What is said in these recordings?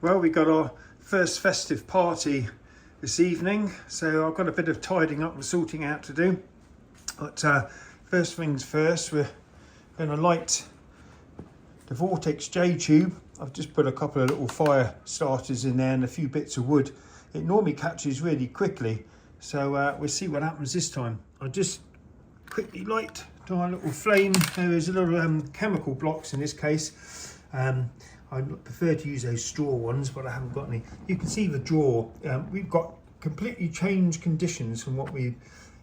Well, we got our first festive party this evening, so I've got a bit of tidying up and sorting out to do. But first things first, we're going to light the Vortex J tube. I've just put a couple of little fire starters in there and a few bits of wood. It normally catches really quickly, so we'll see what happens this time. I'll just quickly light our little flame. There's a little chemical blocks in this case. I prefer to use those straw ones, but I haven't got any. You can see the drawer. We've got completely changed conditions from what we've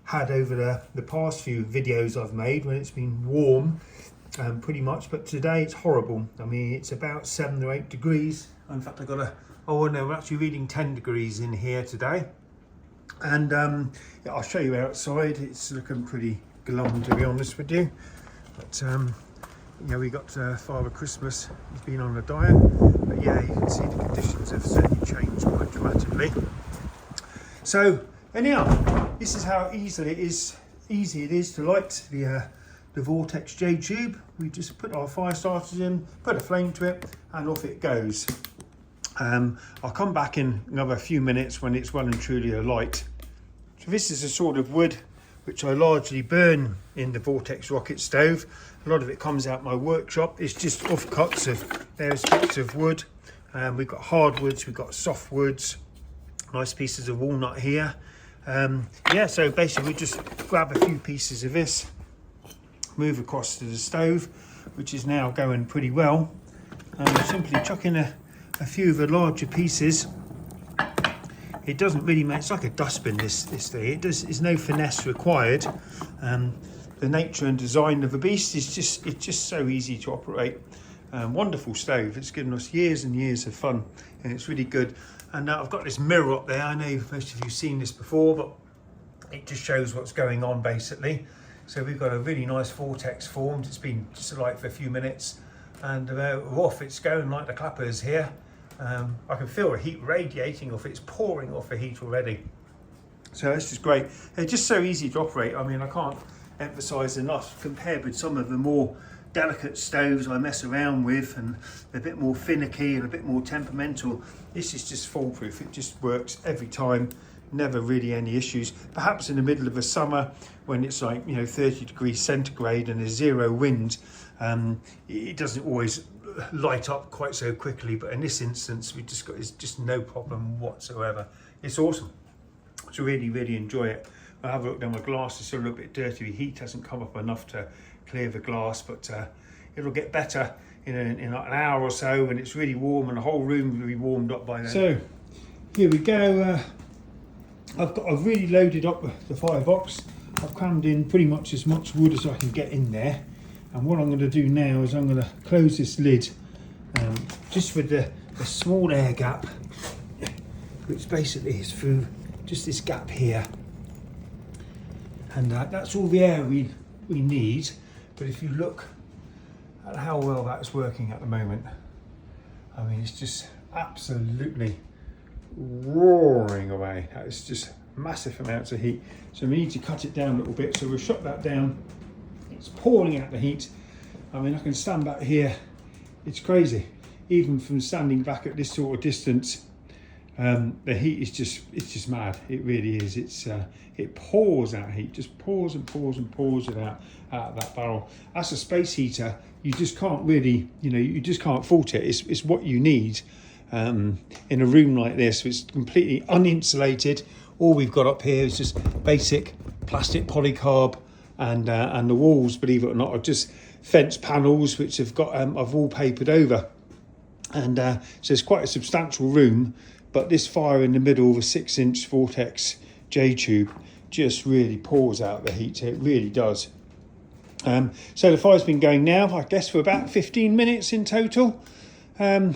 had over the past few videos I've made when it's been warm, pretty much. But today it's horrible. I mean, it's about 7 or 8 degrees. In fact, oh no, we're actually reading 10 degrees in here today. And yeah, I'll show you outside. It's looking pretty glum, to be honest with you. But yeah, we got Father Christmas. He's been on a diet, but yeah, you can see the conditions have certainly changed quite dramatically. So anyhow, this is how easy it is to light the Vortex J tube. We just put our fire starters in, put a flame to it, and off it goes. I'll come back in another few minutes when it's well and truly alight. So this is a sort of wood which I largely burn in the Vortex rocket stove. A lot of it comes out my workshop. It's just offcuts of various bits of wood. We've got hardwoods, we've got softwoods, nice pieces of walnut here. Yeah, so basically we just grab a few pieces of this, move across to the stove, which is now going pretty well, and we'll simply chuck in a few of the larger pieces. It doesn't really make, it's like a dustbin, this thing. There's no finesse required. The nature and design of the beast is just so easy to operate. Wonderful stove. It's given us years and years of fun, and it's really good. And now I've got this mirror up there. I know most of you have seen this before, but it just shows what's going on basically. So we've got a really nice vortex formed. It's been just alight for a few minutes, and off it's going like the clappers here. I can feel the heat radiating off. It's pouring off the heat already. So it's just great. It's just so easy to operate. I mean, I can't emphasize enough compared with some of the more delicate stoves I mess around with, and a bit more finicky and a bit more temperamental. This is just foolproof. It just works every time. Never really any issues. Perhaps in the middle of a summer when it's like 30 degrees centigrade and there's zero wind, it doesn't always light up quite so quickly, but in this instance it's just no problem whatsoever. It's awesome. So really enjoy it. I have a look down my glass. It's a little bit dirty. The heat hasn't come up enough to clear the glass, but it'll get better in an hour or so when it's really warm, and the whole room will be warmed up by then. So here we go. I've really loaded up the firebox. I've crammed in pretty much as much wood as I can get in there. And what I'm going to do now is I'm going to close this lid just with the small air gap, which basically is through just this gap here. And that's all the air we need. But if you look at how well that's working at the moment, I mean, it's just absolutely roaring away. It's just massive amounts of heat. So we need to cut it down a little bit. So we'll shut that down. It's pouring out the heat. I mean, I can stand back here. It's crazy. Even from standing back at this sort of distance, the heat is just mad. It really is. It pours out heat, just pours and pours and pours it out of that barrel. That's a space heater. You just can't really, you just can't fault it. It's what you need in a room like this. It's completely uninsulated. All we've got up here is just basic plastic polycarb. And the walls, believe it or not, are just fence panels which have got I've wallpapered over, and so it's quite a substantial room. But this fire in the middle of a 6-inch Vortex J tube just really pours out the heat. It really does. So the fire's been going now, I guess, for about 15 minutes in total, and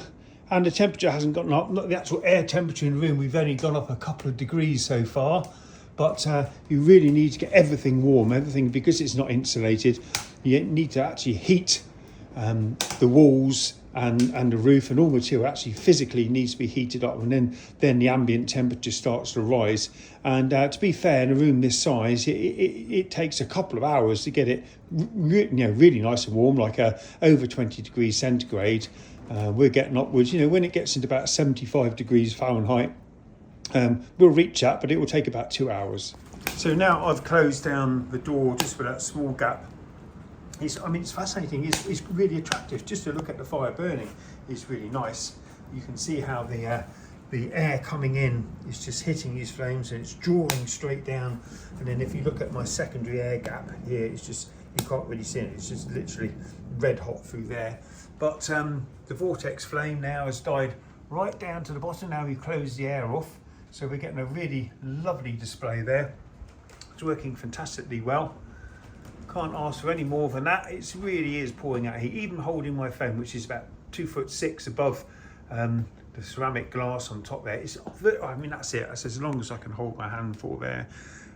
the temperature hasn't gotten up. Not the actual air temperature in the room. We've only gone up a couple of degrees so far. But you really need to get everything warm, because it's not insulated. You need to actually heat the walls and the roof, and all material actually physically needs to be heated up, and then the ambient temperature starts to rise. And to be fair, in a room this size, it takes a couple of hours to get it really nice and warm, like over 20 degrees centigrade. We're getting upwards, you know, when it gets into about 75 degrees Fahrenheit, we'll reach that, but it will take about 2 hours. So now I've closed down the door just for that small gap. It's fascinating. It's really attractive. Just to look at the fire burning is really nice. You can see how the air coming in is just hitting these flames and it's drawing straight down. And then if you look at my secondary air gap here, it's just, you can't really see it. It's just literally red hot through there. But the vortex flame now has died right down to the bottom. Now we've closed the air off. So we're getting a really lovely display there. It's working fantastically well. Can't ask for any more than that. It really is pouring out heat. Even holding my phone, which is about 2'6" above the ceramic glass on top there. That's it. That's as long as I can hold my hand for there.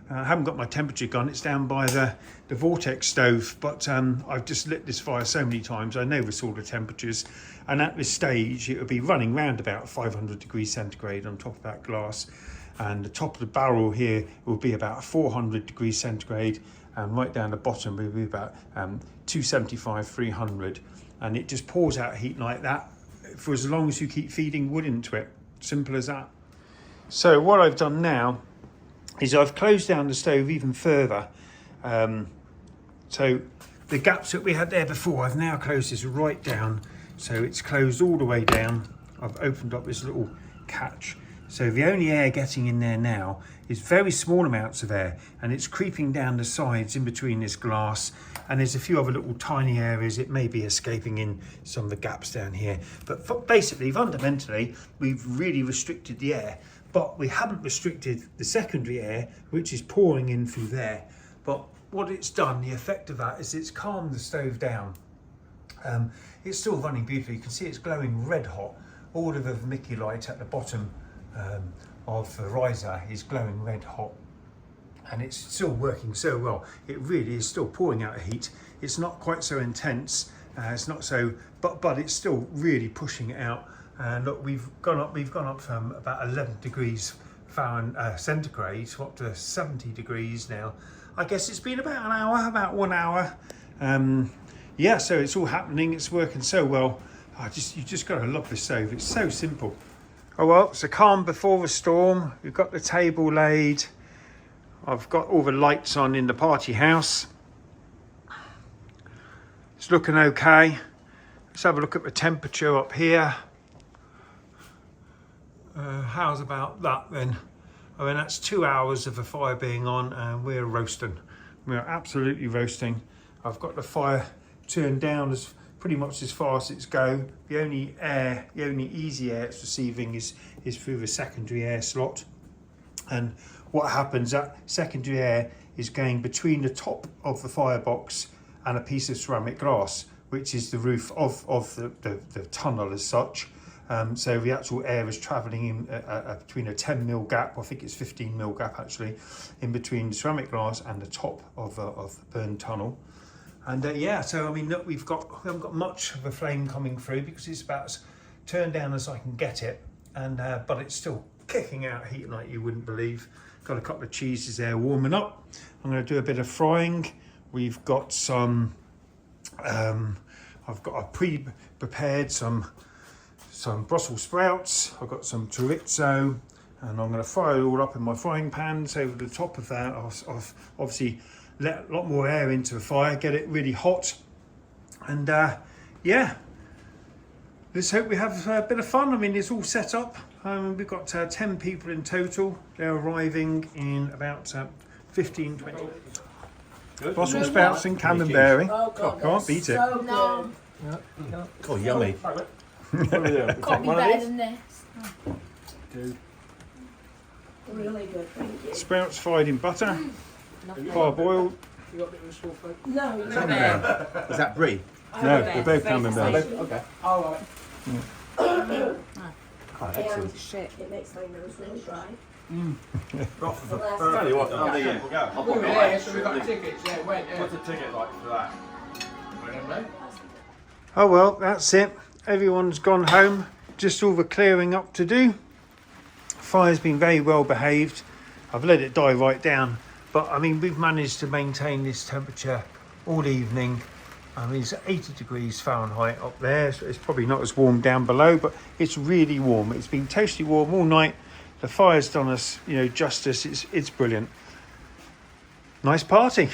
I haven't got my temperature gun. It's down by the vortex stove, but I've just lit this fire so many times. I know the sort of temperatures, and at this stage it will be running round about 500 degrees centigrade on top of that glass, and the top of the barrel here will be about 400 degrees centigrade, and right down the bottom will be about 275, 300, and it just pours out heat like that for as long as you keep feeding wood into it. Simple as that. So what I've done now is I've closed down the stove even further. So the gaps that we had there before, I've now closed this right down. So it's closed all the way down. I've opened up this little catch. So the only air getting in there now is very small amounts of air, and it's creeping down the sides in between this glass, and there's a few other little tiny areas it may be escaping in some of the gaps down here. But fundamentally, we've really restricted the air, but we haven't restricted the secondary air, which is pouring in through there. But what it's done, the effect of that, is it's calmed the stove down. It's still running beautifully. You can see it's glowing red hot. All of the Mickey light at the bottom of the riser is glowing red hot, and it's still working so well. It really is still pouring out heat. It's not quite so intense. It's not so, but it's still really pushing it out. And look, we've gone up from about 11 degrees Fahrenheit centigrade up to 70 degrees now. I guess it's been about an hour, about 1 hour. Yeah, so it's all happening. It's working so well. You just got to love this stove. It's so simple. Oh well, it's a calm before the storm. We've got the table laid. I've got all the lights on in the party house. It's looking okay. Let's have a look at the temperature up here. How's about that then? I mean, that's 2 hours of the fire being on, and we're roasting. We're absolutely roasting. I've got the fire turned down as pretty much as far as it's go. The only easy air it's receiving is through the secondary air slot. And what happens, that secondary air is going between the top of the firebox and a piece of ceramic glass, which is the roof of the tunnel as such. So the actual air is travelling in between a 10mm gap, I think it's 15mm gap actually, in between the ceramic glass and the top of the burn tunnel. And yeah, so I mean, look, we haven't got much of a flame coming through because it's about as turned down as I can get it, and but it's still kicking out heat like you wouldn't believe. Got a couple of cheeses there warming up. I'm going to do a bit of frying. We've got some. I've pre-prepared some Brussels sprouts. I've got some chorizo, and I'm going to fry it all up in my frying pan. So over the top of that, I've obviously let a lot more air into the fire, get it really hot, and yeah, let's hope we have a bit of fun. I mean, it's all set up. We've got 10 people in total. They're arriving in about 15, 20. Good. Brussels sprouts and camembert. Oh, can't beat it. So no. Yeah. Oh, yummy. Can't be better than this. Good. Really good, thank you. Sprouts fried in butter. Parboiled. You got a bit of a sore throat? No, Is that brie? No, they're both camembert. Okay. Oh, right. Oh, excellent. shit. It makes my nose really dry. Tell you what, we'll go. I'll pop it Yeah, so we got tickets. Yeah, went. Yeah. What's the ticket like for that? I don't know. Oh well, that's it. Everyone's gone home. Just all the clearing up to do. Fire's been very well behaved. I've let it die right down. But I mean, we've managed to maintain this temperature all evening. I mean, it's 80 degrees Fahrenheit up there. So it's probably not as warm down below, but it's really warm. It's been toasty warm all night. The fire's done us, justice. It's brilliant. Nice party.